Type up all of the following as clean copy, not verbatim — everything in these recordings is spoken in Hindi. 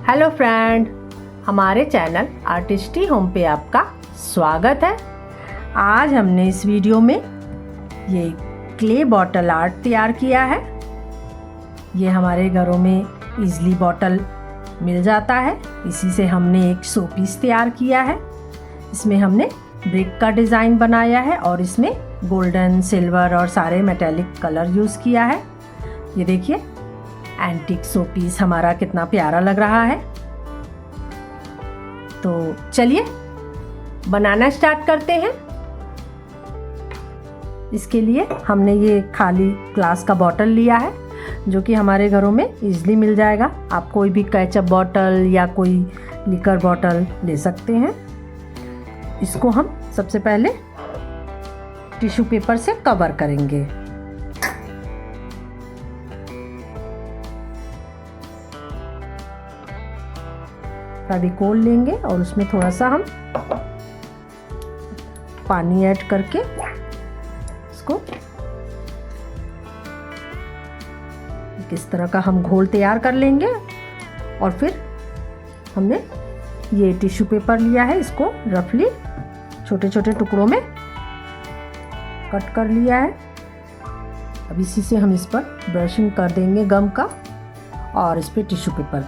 हेलो फ्रेंड, हमारे चैनल आर्टिस्टी होम पे आपका स्वागत है। आज हमने इस वीडियो में ये क्ले बॉटल आर्ट तैयार किया है। ये हमारे घरों में इजीली बॉटल मिल जाता है। इसी से हमने एक शो पीस तैयार किया है। इसमें हमने ब्रिक का डिज़ाइन बनाया है और इसमें गोल्डन, सिल्वर और सारे मेटेलिक कलर यूज़ किया है। ये देखिए एंटीक शो पीस हमारा कितना प्यारा लग रहा है। तो चलिए बनाना स्टार्ट करते हैं। इसके लिए हमने ये खाली ग्लास का बॉटल लिया है जो कि हमारे घरों में इजीली मिल जाएगा। आप कोई भी केचप बॉटल या कोई लिकर बॉटल ले सकते हैं। इसको हम सबसे पहले टिश्यू पेपर से कवर करेंगे। फेविकोल लेंगे और उसमें थोड़ा सा हम पानी ऐड करके इसको किस तरह का हम घोल तैयार कर लेंगे। और फिर हमने ये टिश्यू पेपर लिया है, इसको रफली छोटे छोटे टुकड़ों में कट कर लिया है। अब इसी से हम इस पर ब्रशिंग कर देंगे गम का और इस पर टिश्यू पेपर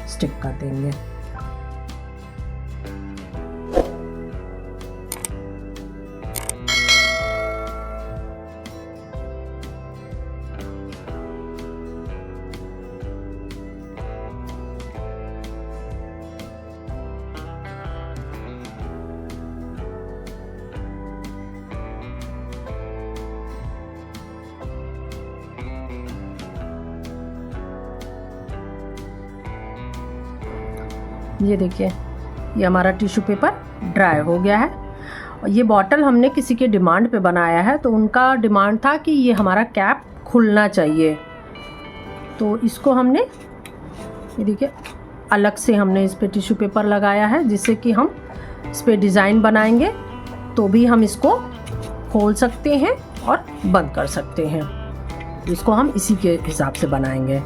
स्टिक कर देंगे। ये देखिए, ये हमारा टिश्यू पेपर ड्राई हो गया है। ये बॉटल हमने किसी के डिमांड पे बनाया है, तो उनका डिमांड था कि ये हमारा कैप खुलना चाहिए। तो इसको हमने, ये देखिए, अलग से हमने इस पे टिश्यू पेपर लगाया है जिससे कि हम इस पे डिज़ाइन बनाएंगे तो भी हम इसको खोल सकते हैं और बंद कर सकते हैं। इसको हम इसी के हिसाब से बनाएंगे।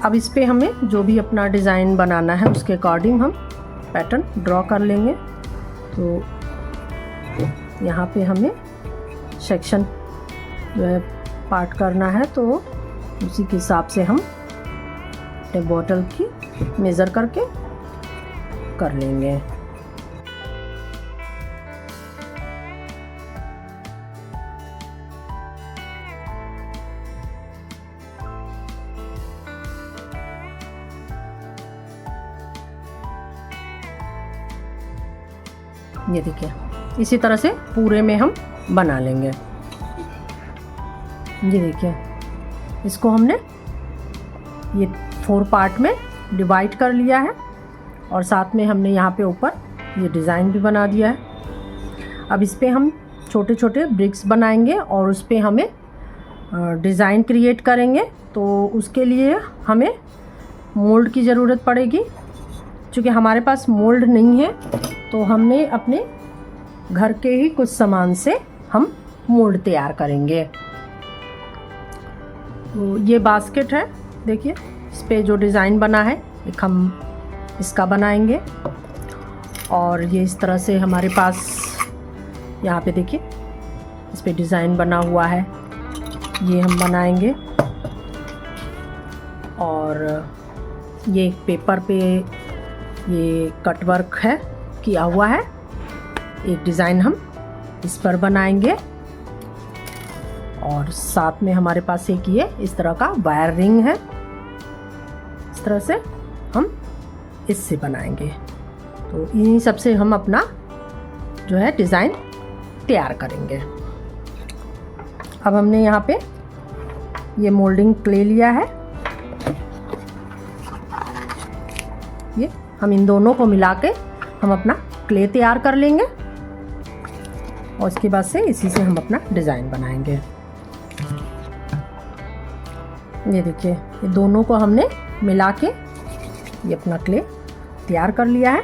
अब इस पे हमें जो भी अपना डिज़ाइन बनाना है उसके अकॉर्डिंग हम पैटर्न ड्रॉ कर लेंगे। तो यहाँ पे हमें सेक्शन जो है पार्ट करना है, तो उसी के हिसाब से हम एक बॉटल की मेज़र करके कर लेंगे। ये देखिए, इसी तरह से पूरे में हम बना लेंगे। ये देखिए, इसको हमने ये 4 पार्ट में डिवाइड कर लिया है और साथ में हमने यहाँ पे ऊपर ये डिज़ाइन भी बना दिया है। अब इस पे हम छोटे छोटे ब्रिक्स बनाएंगे और उस पे हमें डिज़ाइन क्रिएट करेंगे। तो उसके लिए हमें मोल्ड की ज़रूरत पड़ेगी। क्योंकि हमारे पास मोल्ड नहीं है तो हमने अपने घर के ही कुछ सामान से हम मोल्ड तैयार करेंगे। तो ये बास्केट है, देखिए इस पे जो डिज़ाइन बना है एक हम इसका बनाएंगे। और ये इस तरह से हमारे पास यहाँ पे देखिए इस पे डिज़ाइन बना हुआ है, ये हम बनाएंगे। और ये एक पेपर पे ये कट वर्क है किया हुआ है, एक डिज़ाइन हम इस पर बनाएंगे। और साथ में हमारे पास एक ये इस तरह का वायर रिंग है, इस तरह से हम इससे बनाएंगे। तो इन्हीं सब से हम अपना जो है डिज़ाइन तैयार करेंगे। अब हमने यहाँ पे ये मोल्डिंग क्ले लिया है, ये हम इन दोनों को मिला के हम अपना क्ले तैयार कर लेंगे और उसके बाद से इसी से हम अपना डिज़ाइन बनाएंगे। ये देखिए, ये दोनों को हमने मिला के ये अपना क्ले तैयार कर लिया है।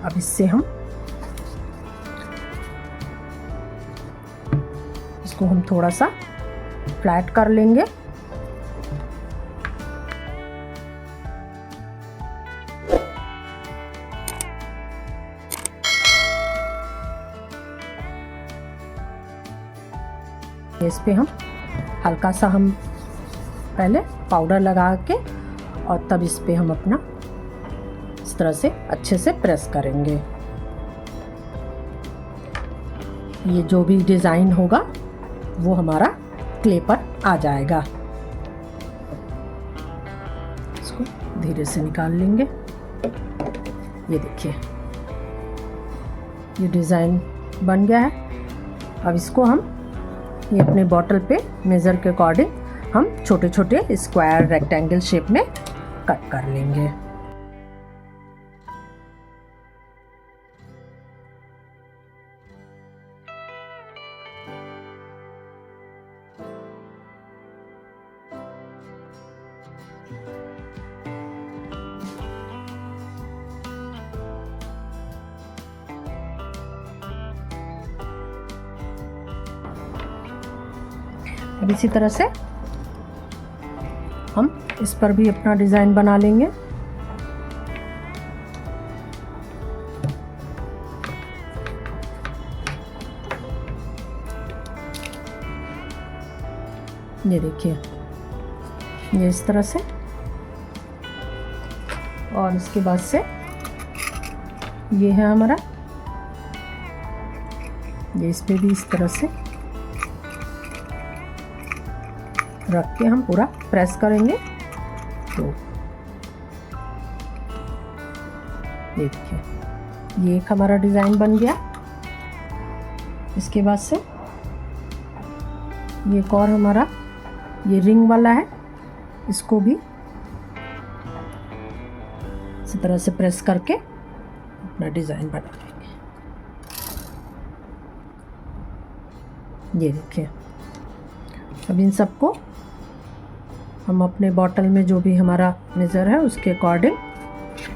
अब इससे हम इसको हम थोड़ा सा फ्लैट कर लेंगे इस पे हम हल्का सा हम पहले पाउडर लगा के और तब इस पे हम अपना इस तरह से अच्छे से प्रेस करेंगे। ये जो भी डिज़ाइन होगा वो हमारा क्ले पर आ जाएगा। इसको धीरे से निकाल लेंगे। ये देखिए ये डिज़ाइन बन गया है। अब इसको हम ये अपने बॉटल पे मेज़र के अकॉर्डिंग हम छोटे छोटे स्क्वायर रेक्टेंगल शेप में कट कर लेंगे। अब इसी तरह से हम इस पर भी अपना डिज़ाइन बना लेंगे। ये देखिए ये इस तरह से, और इसके बाद से ये है हमारा, ये इस पे भी इस तरह से रख के हम पूरा प्रेस करेंगे। तो ये देखिए ये एक हमारा डिज़ाइन बन गया। इसके बाद से ये एक और हमारा ये रिंग वाला है, इसको भी इसी तरह से प्रेस करके अपना डिज़ाइन बना लेंगे। ये देखिए अब इन सबको हम अपने बॉटल में जो भी हमारा मेज़र है उसके अकॉर्डिंग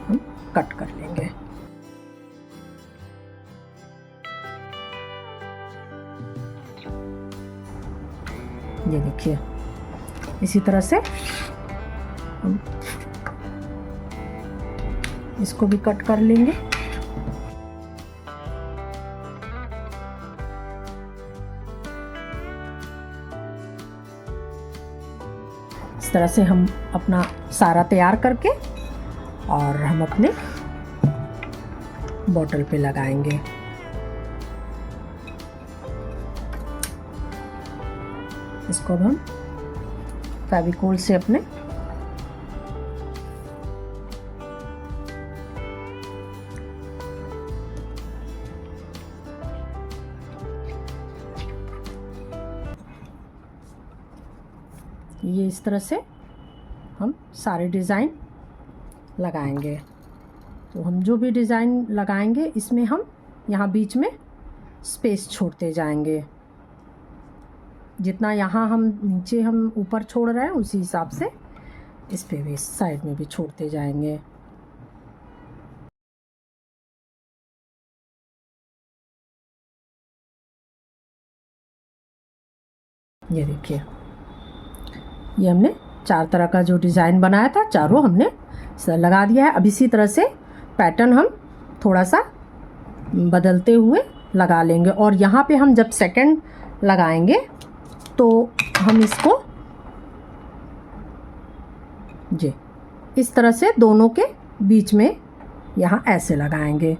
हम कट कर लेंगे। ये देखिए इसी तरह से हम इसको भी कट कर लेंगे। इस तरह से हम अपना सारा तैयार करके और हम अपने बॉटल पे लगाएंगे। इसको हम फेविकोल से अपने ये इस तरह से हम सारे डिज़ाइन लगाएंगे। तो हम जो भी डिज़ाइन लगाएंगे इसमें हम यहाँ बीच में स्पेस छोड़ते जाएंगे। जितना यहाँ हम नीचे हम ऊपर छोड़ रहे हैं उसी हिसाब से इस पे भी साइड में भी छोड़ते जाएंगे। ये देखिए ये हमने 4 तरह का जो डिज़ाइन बनाया था चारों हमने लगा दिया है। अब इसी तरह से पैटर्न हम थोड़ा सा बदलते हुए लगा लेंगे, और यहाँ पे हम जब सेकंड लगाएंगे तो हम इसको जी इस तरह से दोनों के बीच में यहाँ ऐसे लगाएंगे।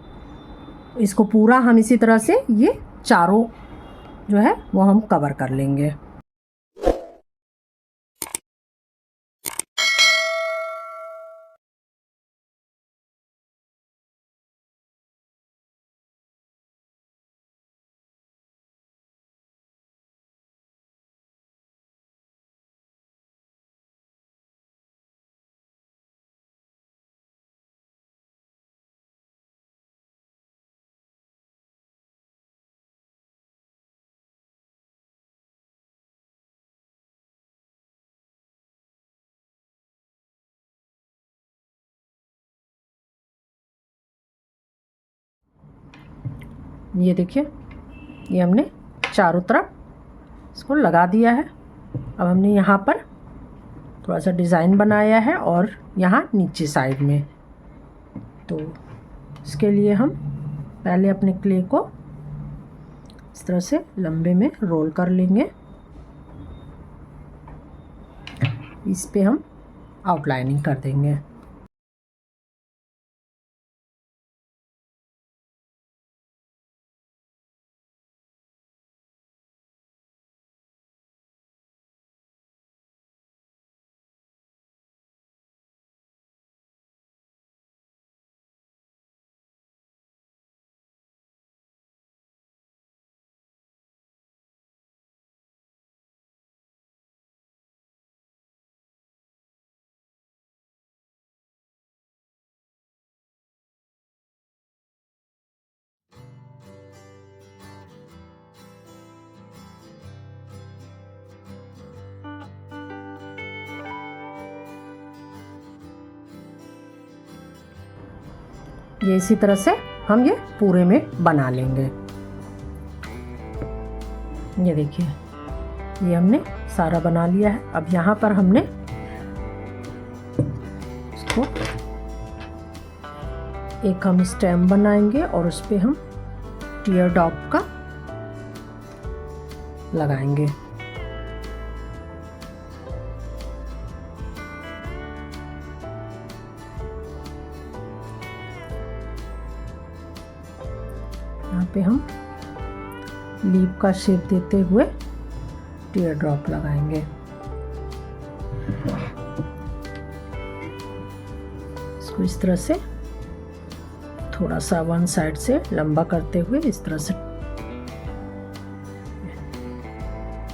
इसको पूरा हम इसी तरह से ये चारों जो है वो हम कवर कर लेंगे। ये देखिए ये हमने चारों तरफ इसको लगा दिया है। अब हमने यहाँ पर थोड़ा सा डिज़ाइन बनाया है और यहाँ नीचे साइड में, तो इसके लिए हम पहले अपने क्ले को इस तरह से लंबे में रोल कर लेंगे। इस पे हम आउटलाइनिंग कर देंगे। ये इसी तरह से हम ये पूरे में बना लेंगे। ये देखिए, ये हमने सारा बना लिया है। अब यहाँ पर हमने इसको एक हम स्टेम बनाएंगे और उस पे हम टीयर ड्रॉप का लगाएंगे। यहाँ पे हम लीफ का शेप देते हुए टीयर ड्रॉप लगाएंगे। इसको इस तरह से थोड़ा सा वन साइड से लंबा करते हुए इस तरह से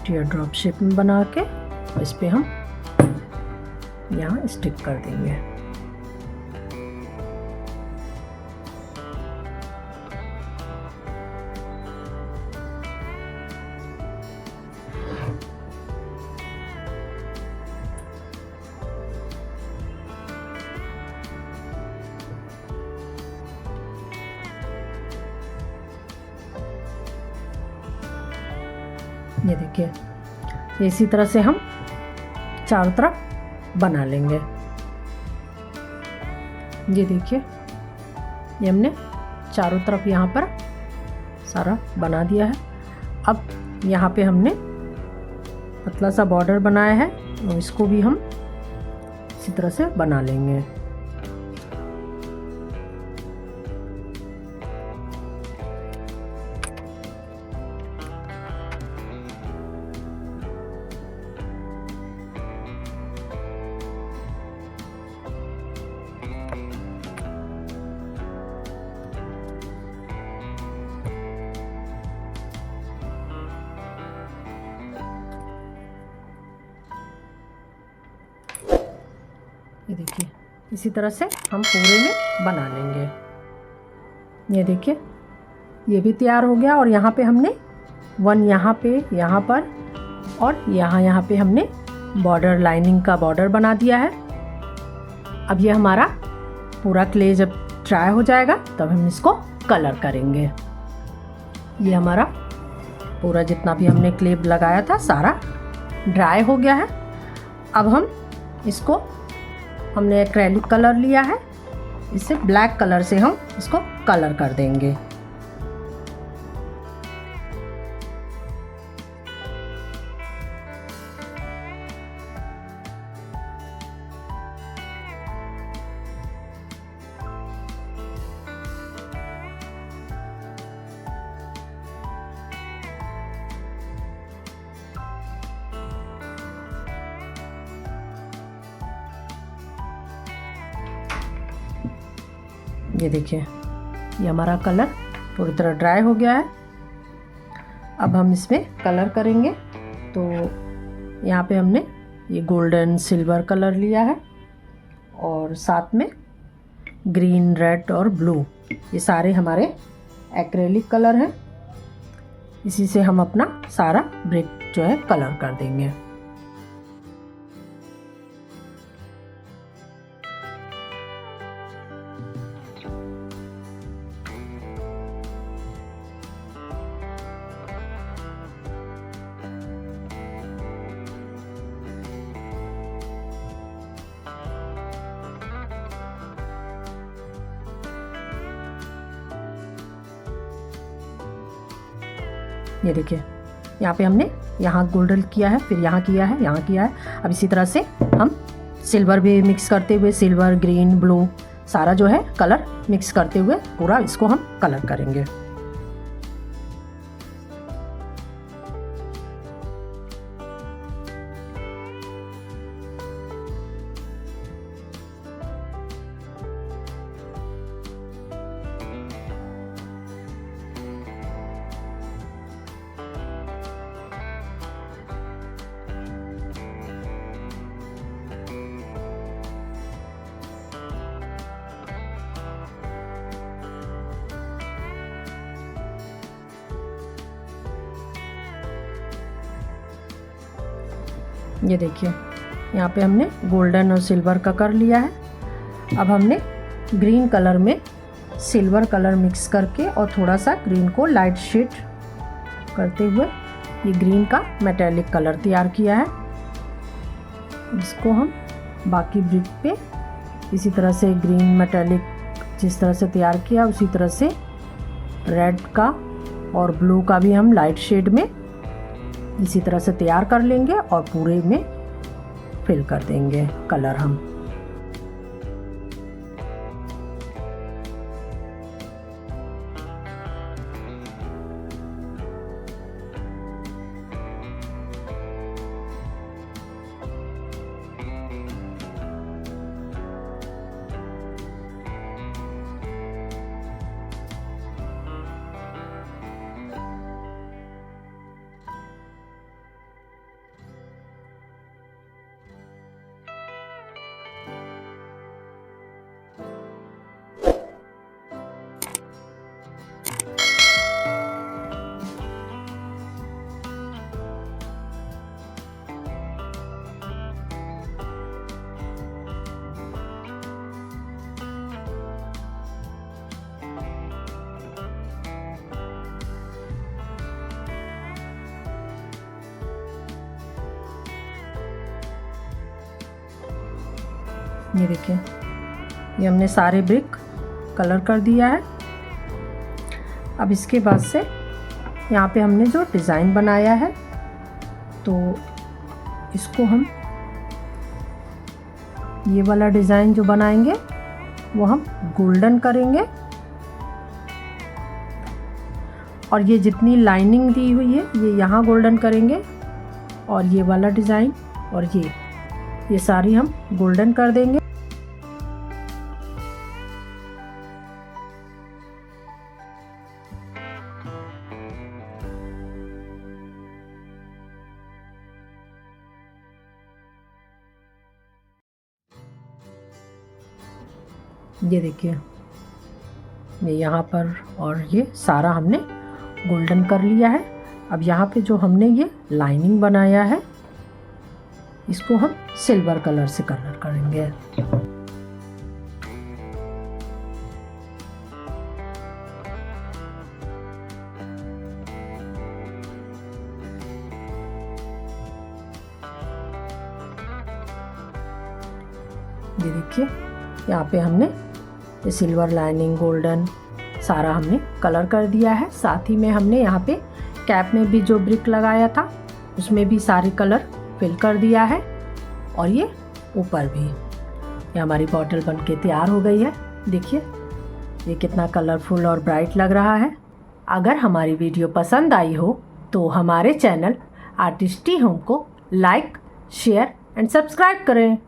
टीयर ड्रॉप शेप में बना के इस पे हम यहाँ स्टिक कर देंगे। ये देखिए, इसी तरह से हम चारों तरफ बना लेंगे। ये देखिए, ये हमने चारों तरफ यहाँ पर सारा बना दिया है। अब यहाँ पे हमने पतला सा बॉर्डर बनाया है और इसको भी हम इसी तरह से बना लेंगे। ये देखिए, इसी तरह से हम पूरे में बना लेंगे। ये देखिए, ये भी तैयार हो गया और यहाँ पे हमने वन यहाँ पर और यहाँ पे हमने बॉर्डर, लाइनिंग का बॉर्डर बना दिया है। अब ये हमारा पूरा क्ले जब ड्राई हो जाएगा तब हम इसको कलर करेंगे। ये हमारा पूरा जितना भी हमने क्ले लगाया था सारा ड्राई हो गया है। अब हम इसको, हमने एक्रेलिक कलर लिया है, इसे ब्लैक कलर से हम इसको कलर कर देंगे। ये देखिए, ये हमारा कलर पूरी तरह ड्राई हो गया है। अब हम इसमें कलर करेंगे। तो यहाँ पे हमने ये गोल्डन सिल्वर कलर लिया है और साथ में ग्रीन, रेड और ब्लू, ये सारे हमारे एक्रेलिक कलर हैं। इसी से हम अपना सारा ब्रिक जो है कलर कर देंगे। ये देखिए, यहाँ पे हमने यहाँ गोल्डन किया है, फिर यहाँ किया है, यहाँ किया है। अब इसी तरह से हम सिल्वर भी मिक्स करते हुए, सिल्वर, ग्रीन, ब्लू सारा जो है कलर मिक्स करते हुए पूरा इसको हम कलर करेंगे। ये देखिए यहाँ पे हमने गोल्डन और सिल्वर का कर लिया है। अब हमने ग्रीन कलर में सिल्वर कलर मिक्स करके और थोड़ा सा ग्रीन को लाइट शेड करते हुए ये ग्रीन का मेटेलिक कलर तैयार किया है। इसको हम बाकी ब्रिक पे इसी तरह से ग्रीन मेटेलिक जिस तरह से तैयार किया उसी तरह से रेड का और ब्लू का भी हम लाइट शेड में इसी तरह से तैयार कर लेंगे और पूरे में फिल कर देंगे कलर हम। ये देखिए ये हमने सारे ब्रिक कलर कर दिया है। अब इसके बाद से यहाँ पे हमने जो डिज़ाइन बनाया है तो इसको हम ये वाला डिज़ाइन जो बनाएंगे वो हम गोल्डन करेंगे और ये जितनी लाइनिंग दी हुई है ये यहाँ गोल्डन करेंगे और ये वाला डिज़ाइन और ये सारी हम गोल्डन कर देंगे। ये देखिए ये यहाँ पर और ये सारा हमने गोल्डन कर लिया है। अब यहाँ पे जो हमने ये लाइनिंग बनाया है इसको हम सिल्वर कलर से कलर करेंगे। ये देखिए यहाँ पे हमने ये सिल्वर लाइनिंग गोल्डन सारा हमने कलर कर दिया है। साथ ही में हमने यहाँ पे कैप में भी जो ब्रिक लगाया था उसमें भी सारे कलर फिल कर दिया है और ये ऊपर भी। ये हमारी बॉटल बनके तैयार हो गई है। देखिए ये कितना कलरफुल और ब्राइट लग रहा है। अगर हमारी वीडियो पसंद आई हो तो हमारे चैनल आर्टिस्टी होम को लाइक, शेयर एंड सब्सक्राइब करें।